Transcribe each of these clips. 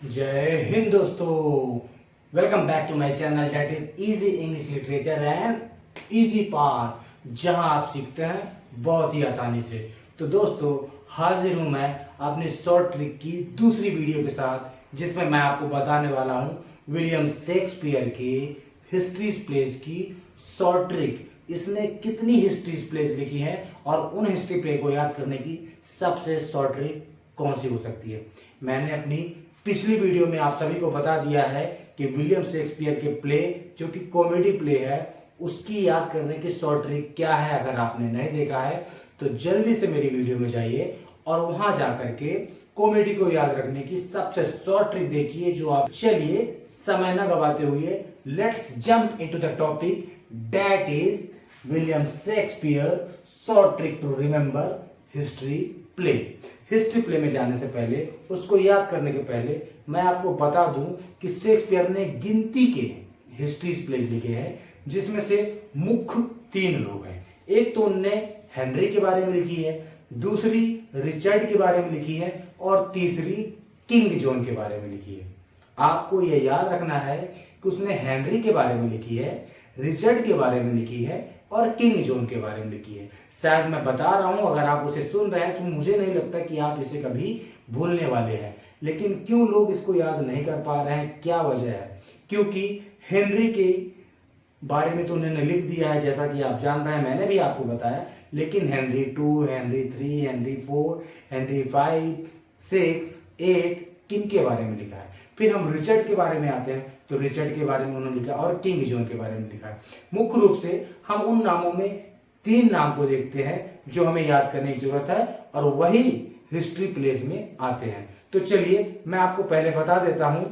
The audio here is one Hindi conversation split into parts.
जय हिंद दोस्तों। Welcome back to my channel that is easy English literature and easy path, जहां आप सीखते हैं बहुत ही आसानी से। तो दोस्तों, हाजिर हूं मैं अपनी शॉर्ट ट्रिक की दूसरी वीडियो के साथ, जिसमें मैं आपको बताने वाला हूं विलियम शेक्सपियर की हिस्ट्रीज प्लेस की शॉर्ट ट्रिक। इसने कितनी हिस्ट्रीज प्लेस लिखी है और उन हिस्ट्री प्ले को याद करने की सबसे शॉर्ट ट्रिक कौन सी हो सकती है। मैंने अपनी पिछली वीडियो में आप सभी को बता दिया है कि विलियम शेक्सपियर के प्ले, जो कि कॉमेडी प्ले है, उसकी याद करने की शॉर्ट ट्रिक क्या है। अगर आपने नहीं देखा है तो जल्दी से मेरी वीडियो में जाइए और वहां जाकर के कॉमेडी को याद रखने की सबसे शॉर्ट ट्रिक देखिए जो आप। चलिए समय न गवाते हुए let's jump into the topic that is William Shakespeare short trick to remember history play. History play में जाने से पहले, उसको याद करने के पहले, मैं आपको बता दूं कि शेक्सपियर ने गिनती के हिस्ट्रीज प्लेज लिखे हैं, जिसमें से मुख्य 3 लोग हैं। एक तो उनने हेनरी के बारे में लिखी है, दूसरी रिचर्ड के बारे में लिखी है और तीसरी किंग जॉन के बारे में लिखी है। आपको यह याद रखना है कि उसने हेनरी के बारे में लिखी है, रिचर्ड के बारे में लिखी है और किंग जॉन के बारे में लिखी है। शायद मैं बता रहा हूं, अगर आप उसे सुन रहे हैं तो मुझे नहीं लगता कि आप इसे कभी भूलने वाले हैं। लेकिन क्यों लोग इसको याद नहीं कर पा रहे हैं, क्या वजह है? क्योंकि हेनरी के बारे में तो उन्होंने लिख दिया है, जैसा कि आप जान रहे हैं, मैंने भी आपको बताया। लेकिन हेनरी 2, हेनरी 3, हेनरी 4, हेनरी 5, 6, 8 किन के बारे में लिखा है। फिर हम रिचर्ड के बारे में आते हैं तो रिचर्ड के बारे में उन्होंने लिखा और किंग जॉन के बारे में लिखा है। मुख्य रूप से हम उन नामों में 3 नाम को देखते हैं जो हमें याद करने की जरूरत है और वही हिस्ट्री प्लेस में आते हैं। तो चलिए मैं आपको पहले बता देता हूं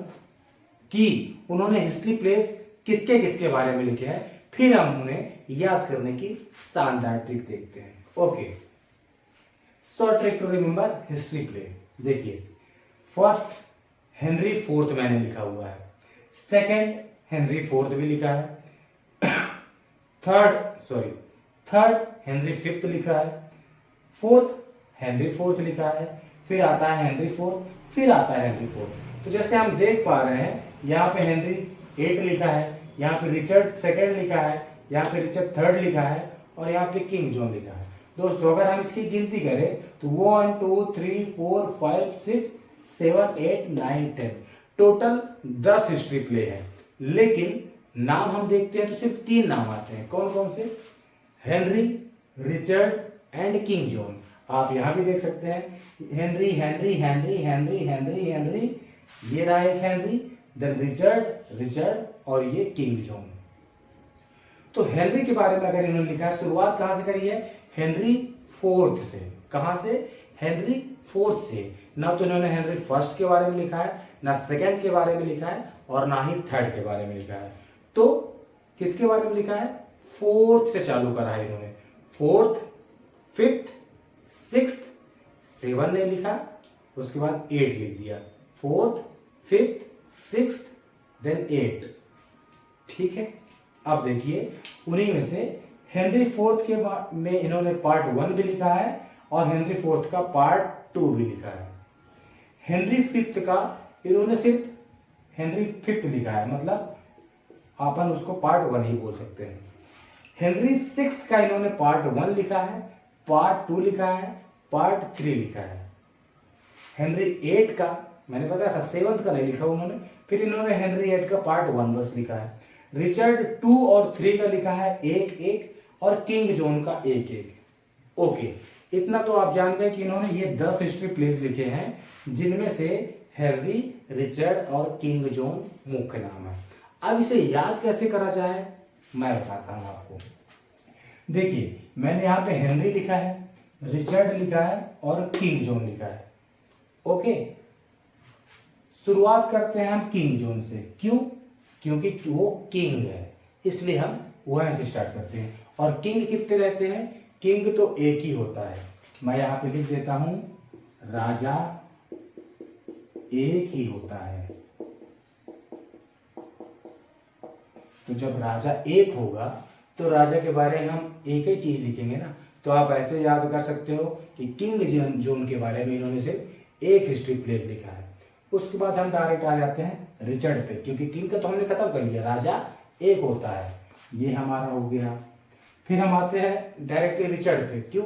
कि उन्होंने हिस्ट्री प्लेस किसके किसके बारे में लिखे हैं, फिर हम उन्हें याद करने की शानदार ट्रिक देखते हैं। Okay, short trick to remember history play. देखिए, फर्स्ट हेनरी 4th मैंने लिखा हुआ है, सेकंड हेनरी 4th भी लिखा है, थर्ड हेनरी 5th लिखा है, फोर्थ हेनरी 4th लिखा है, फिर आता है हेनरी 4th, फिर आता है हेनरी 4th। तो जैसे हम देख पा रहे हैं, यहाँ पे हेनरी 8 लिखा है, यहाँ पे रिचर्ड 2nd लिखा है, यहाँ पे रिचर्ड 3rd लिखा है और यहाँ पे किंग जॉन लिखा है। दोस्तों, अगर हम इसकी गिनती करें तो 1 2 3 4 5 6 7 8 9 10 टोटल 10 हिस्ट्री प्ले है। लेकिन नाम हम देखते हैं तो सिर्फ 3 नाम आते हैं। कौन कौन से? Henry, Richard and king John. आप यहां भी देख सकते हैं, Henry Henry Henry Henry Henry Henry, ये रहा एक हेनरी, देन रिचर्ड और ये किंग जॉन। तो हेनरी के बारे में अगर इन्होंने लिखा है, शुरुआत कहां से करी है? हेनरी 4th से। कहां से? हेनरी 4th से। ना तो इन्होंने हेनरी 1st के बारे में लिखा है, ना 2nd के बारे में लिखा है और ना ही 3rd के बारे में लिखा है। तो किसके बारे में लिखा है? 4th से चालू करा है इन्होंने। 4th, 5th, 6th, 7 ने लिखा, उसके बाद 8 लिख दिया। 4th, 5th, 6th, then 8। ठीक है, अब देखिए, उन्हीं में से हेनरी 4th के में इन्होंने पार्ट 1 भी लिखा है और हेनरी 4th का पार्ट 2 भी लिखा है। हेनरी 5th का इन्होंने सिर्फ हेनरी 5th लिखा है, मतलब अपन उसको पार्ट 1 ही बोल सकते हैं। हेनरी 6th का इन्होंने पार्ट 1 लिखा है, पार्ट 2 लिखा है, पार्ट 3 लिखा है। हेनरी 8 का मैंने बताया था 7th का नहीं लिखा उन्होंने, फिर इन्होंने हेनरी 8 का पार्ट 1 बस लिखा है। रिचर्ड 2 और 3 का लिखा है 1-1 और किंग जॉन का 1-1। ओके, इतना तो आप जान गए कि इन्होंने ये 10 हिस्ट्री प्लेस लिखे हैं, जिनमें से हेनरी, रिचर्ड और किंग जॉन मुख्य नाम है। अब इसे याद कैसे करा जाए, मैं बताता हूं आपको। देखिए, मैंने यहां पे हेनरी लिखा है, रिचर्ड लिखा है और किंग जॉन लिखा है। ओके, शुरुआत करते हैं हम किंग जॉन से। क्यों? क्योंकि वो किंग है, इसलिए हम वहीं से स्टार्ट करते हैं। और किंग कितने रहते हैं? किंग तो एक ही होता है। मैं यहां पे लिख देता हूं, राजा एक ही होता है। तो जब राजा एक होगा तो राजा के बारे में हम एक ही चीज लिखेंगे ना। तो आप ऐसे याद कर सकते हो कि किंग जॉन के बारे में इन्होंने सिर्फ एक हिस्ट्री प्लेस लिखा है। उसके बाद हम डायरेक्ट आ जाते हैं रिचर्ड पे, क्योंकि किंग का तो हमने खत्म कर लिया, राजा एक होता है, ये हमारा हो गया। फिर हम आते हैं डायरेक्टली रिचर्ड पे, क्यों?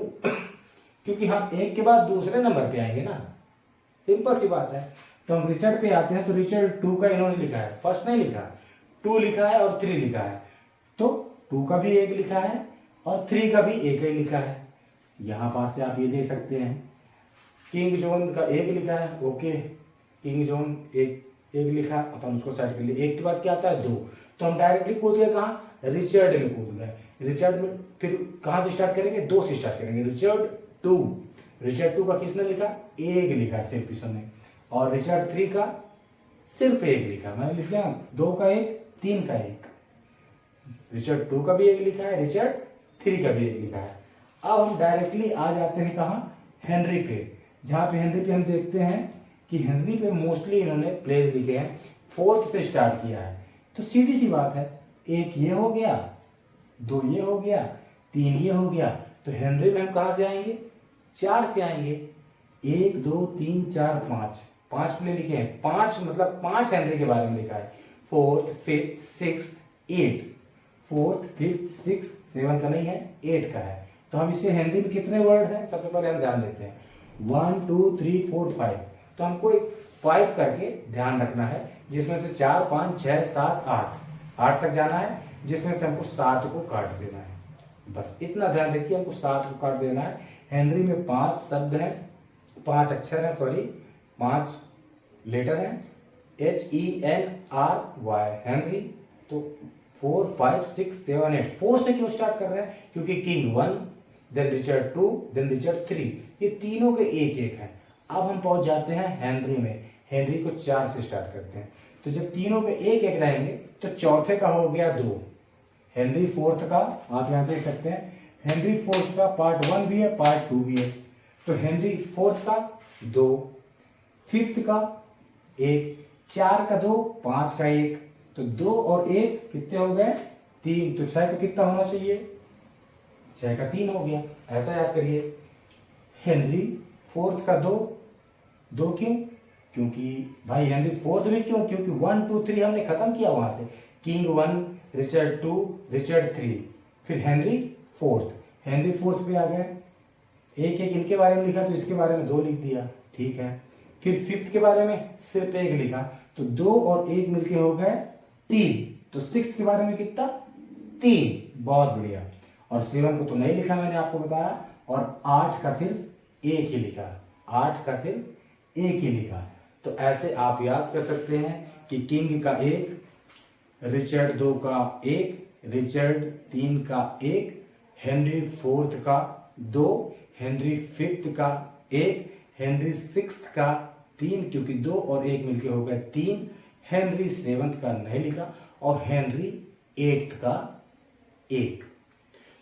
क्योंकि हम एक के बाद दूसरे नंबर पे आएंगे ना, सिंपल सी बात है। तो हम रिचर्ड पे आते हैं, तो रिचर्ड 2 का इन्होंने लिखा है, फर्स्ट नहीं लिखा, 2 लिखा है और 3 लिखा है, तो 2 का भी 1 लिखा है और 3 का भी 1 ही लिखा है। यहां पास से आप ये देख सकते हैं किंग जॉन का 1 लिखा है, ओके, किंग जॉन एक लिखा, अपन उसको सेट कर लिए। 1 के बाद क्या आता है 2, तो हम डायरेक्टली कूद गए कहाँ, रिचर्ड में कूद गए। रिचर्ड में फिर कहां से स्टार्ट करेंगे, 2 से स्टार्ट करेंगे, रिचर्ड 2। रिचर्ड 2 का किसने लिखा, 1 लिखा सिर्फ इसने, और रिचर्ड 3 का सिर्फ 1 लिखा, मैंने लिख लिया 2 का 1, 3 का 1। रिचर्ड 2 का भी 1 लिखा है, रिचर्ड 3 का भी 1 लिखा है। अब हम डायरेक्टली आ जाते हैं कहाँ, हेनरी पे, जहां पे हेनरी पे हम देखते हैं कि हेनरी पे मोस्टली इन्होंने प्लेस लिखे हैं, 4th से स्टार्ट किया है। तो सीधी सी बात है, 1 ये हो गया, 2 ये हो गया, 3 ये हो गया, तो हेनरी में हम कहां से आएंगे, 4 से आएंगे। 1 2 3 4 5 प्ले लिखे हैं, 5 मतलब 5 हेनरी के बारे में लिखा है। 4th 5th 6th 8th, 4th 5th 6th 7 का नहीं है, 8 का है। तो हम इससे हेनरी में कितने वर्ड हैं, सबसे पहले हम ध्यान देते हैं, 1 2 3 4 5, तो हमको 5 करके ध्यान रखना है, जिसमें से 4 5 6 7 8 तक जाना है, जिसमें से हमको 7 को काट देना है। बस इतना ध्यान रखिए, हमको 7 को काट देना है। हेनरी में 5 शब्द हैं, 5 अक्षर हैं, सॉरी 5 लेटर हैं, HENRY हेनरी। तो 4 5 6 7 8, 4 से क्यों स्टार्ट कर रहे हैं, क्योंकि king 1, then Richard 2, then Richard 3, ये तीनों के 1 1 हैं। अब हम पहुंच जाते हैं हेनरी में, हेनरी को 4 से स्टार्ट करते हैं, तो जब तीनों के 1 1 रहेंगे तो चौथे का हो गया 2। हेनरी 4th का आप यहां देख सकते हैं, हेनरी 4th का पार्ट 1 भी है, पार्ट 2 भी है, तो हेनरी 4th का 2, 5th का 1, 4 का 2, 5 का 1, तो 2 और 1 कितने हो गए, 3, तो 6 का कितना होना चाहिए, 6 का 3 हो गया। ऐसा याद करिए, हेनरी 4th का 2 क्यों, क्योंकि भाई हेनरी 4th में क्यों, क्योंकि 1 2 3 हमने खत्म किया वहां से, किंग 1, रिचर्ड 2, रिचर्ड 3, फिर हेनरी 4th, हेनरी 4th पे आ गए, 1 1 इनके बारे में लिखा, तो इसके बारे में 2 लिख दिया, ठीक है। फिर 5th के बारे में सिर्फ 1 लिखा, तो 2 और 1 मिलके हो गए 3, तो 6th के बारे में कितना, 3, बहुत बढ़िया। और 7 को तो नहीं लिखा मैंने आपको बताया, और 8 का सिर्फ 1 ही लिखा, 8 का सिर्फ 1 ही लिखा। तो ऐसे आप याद कर सकते हैं कि किंग का 1, रिचर्ड 2 का 1, रिचर्ड 3 का 1, हेनरी 4th का 2, हेनरी 5th का 1, हेनरी 6th का 3, क्योंकि 2 और 1 मिलके हो गए 3, हेनरी 7th का नहीं लिखा, और हेनरी 8th का 1।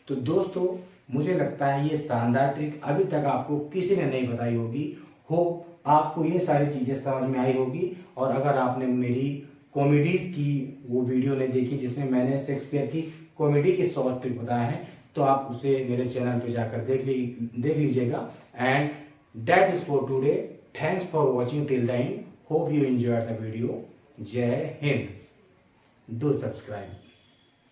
तो दोस्तों मुझे लगता है ये शानदार ट्रिक अभी तक आपको किसी ने नहीं बताई होगी, हो आपको ये सारी चीज़ें समझ में आई होगी। और अगर आपने मेरी कॉमेडीज़ की वो वीडियो नहीं देखी जिसमें मैंने शेक्सपियर की कॉमेडी के शॉर्ट ट्रिक बताए हैं, तो आप उसे मेरे चैनल पे जाकर देख लीजिएगा। And that is for today, thanks for watching till the end, hope you enjoyed the video. जय हिंद, डू सब्सक्राइब।